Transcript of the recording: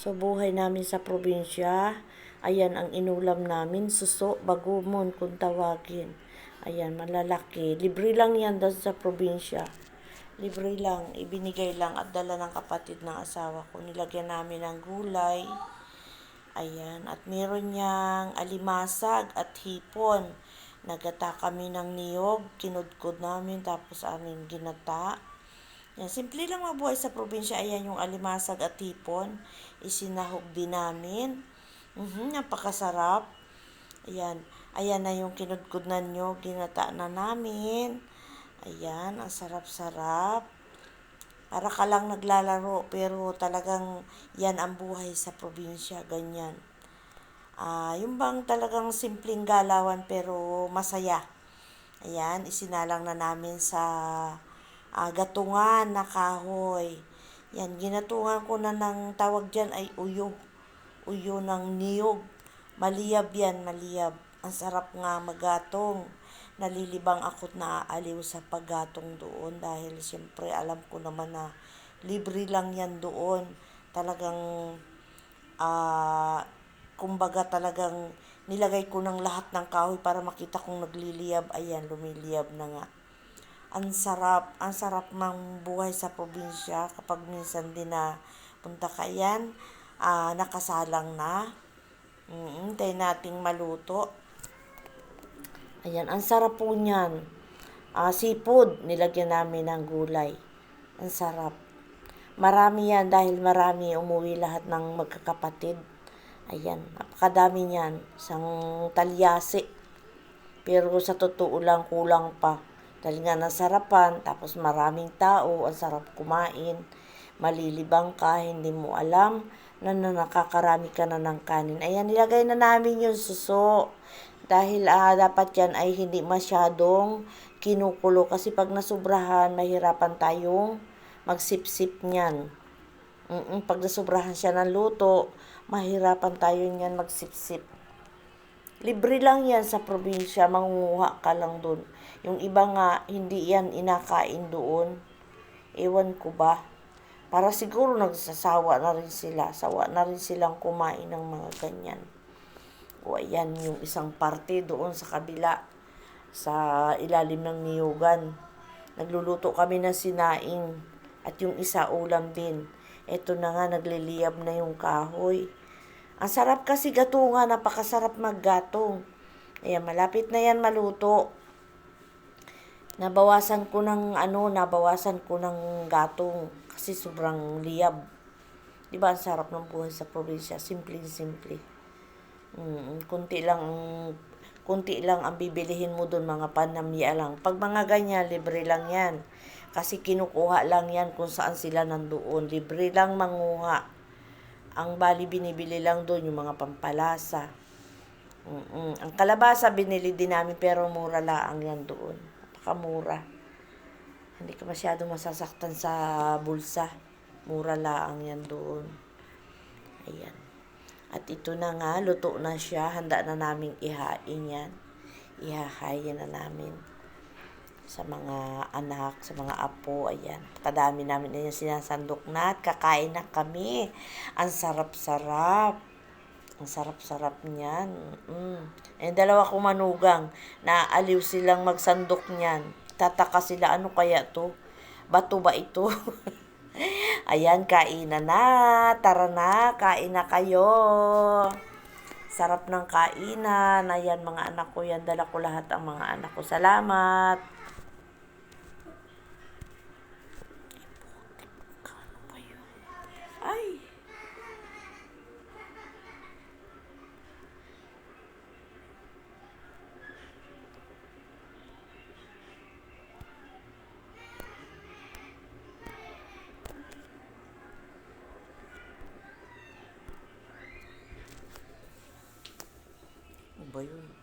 So, buhay namin sa probinsya. Ayan ang inulam namin. Suso, bagumon kung tawagin. Ayan, malalaki. Libre lang yan doon sa probinsya. Libre lang. Ibinigay lang at dala ng kapatid ng asawa ko. Nilagyan namin ng gulay. Ayan. At meron niyang alimasag at hipon. Nagata kami ng niyog. Kinudkod namin. Tapos amin ginata. Yan, simple lang mabuhay sa probinsya. Ayan yung alimasag at hipon. Isinahog din namin. Napakasarap. Ayan. Ayan na yung kinudkod na nyo. Ginata na namin. Ayan, ang sarap-sarap. Para ka lang naglalaro. Pero talagang yan ang buhay sa probinsya. Ganyan. Yung bang talagang simpleng galawan pero masaya. Ayan, isinalang na namin sa gatungan na kahoy. Yan, ginatungan ko na ng tawag dyan ay uyo. Uyo ng niyog. Maliyab yan, maliyab. Ang sarap nga magatong. Nalilibang ako't naaaliw sa paggatong doon dahil siyempre alam ko naman na libre lang yan doon. Talagang, kumbaga talagang nilagay ko ng lahat ng kahoy para makita kong nagliliyab. Ayan, lumiliyab na nga. Ang sarap ng buhay sa probinsya kapag minsan din na punta ka yan, nakasalang na. Tayo nating maluto. Ayan, ang sarap po niyan. Seafood, nilagyan namin ng gulay. Ang sarap. Marami yan dahil marami umuwi lahat ng magkakapatid. Ayan, napakadami niyan. Isang talyasi. Pero sa totoo lang, kulang pa. Dahil nga nasarapan, tapos maraming tao, ang sarap kumain. Malilibang ka, hindi mo alam na nakakarami ka na ng kanin. Ayan, nilagay na namin yung suso. Dahil dapat yan ay hindi masyadong kinukulo. Kasi pag nasubrahan, mahirapan tayong magsipsip niyan. Pag nasubrahan siya ng luto, mahirapan tayo niyan magsipsip. Libre lang yan sa probinsya, mangunguha ka lang doon. Yung iba nga, hindi yan inakain doon. Ewan ko ba. Para siguro nagsasawa na rin sila. Sawa na rin silang kumain ng mga ganyan. O ayan, yung isang parte doon sa kabila. Sa ilalim ng niyugan. Nagluluto kami ng sinaing. At yung isa ulam din. Eto na nga, nagliliyab na yung kahoy. Ang sarap kasi gatungan, napakasarap maggatong. Ayan, malapit na yan maluto. Nabawasan ko ng gatong kasi sobrang liyab. 'Di ba ang sarap ng buhay sa probinsya, simple-simple. Kunti lang ang bibilihin mo doon, mga panamya lang. Pag mga ganyan, libre lang yan. Kasi kinukuha lang yan kung saan sila nandoon. Libre lang manguha. Ang bali binibili lang doon yung mga pampalasa. Ang kalabasa binili din namin pero mura lang yan doon. Napakamura. Hindi ka masyadong masasaktan sa bulsa. Mura lang yan doon. Ayan. At ito na nga, luto na siya. Handa na naming ihain yan. Ihahayin na namin sa mga anak, sa mga apo. Ayan, kadami namin na yung sinasandok na at kakain na kami. Ang sarap-sarap. Ang sarap-sarap niyan. Yung dalawa kong manugang, naaaliw silang magsandok niyan. Tataka sila, ano kaya to? Bato ba ito? Ayan, kainan na. Tara na, kain na kayo. Sarap ng kainan. Ayan, mga anak ko yan. Dala ko lahat ang mga anak ko. Salamat. Ay. Ano ba yun?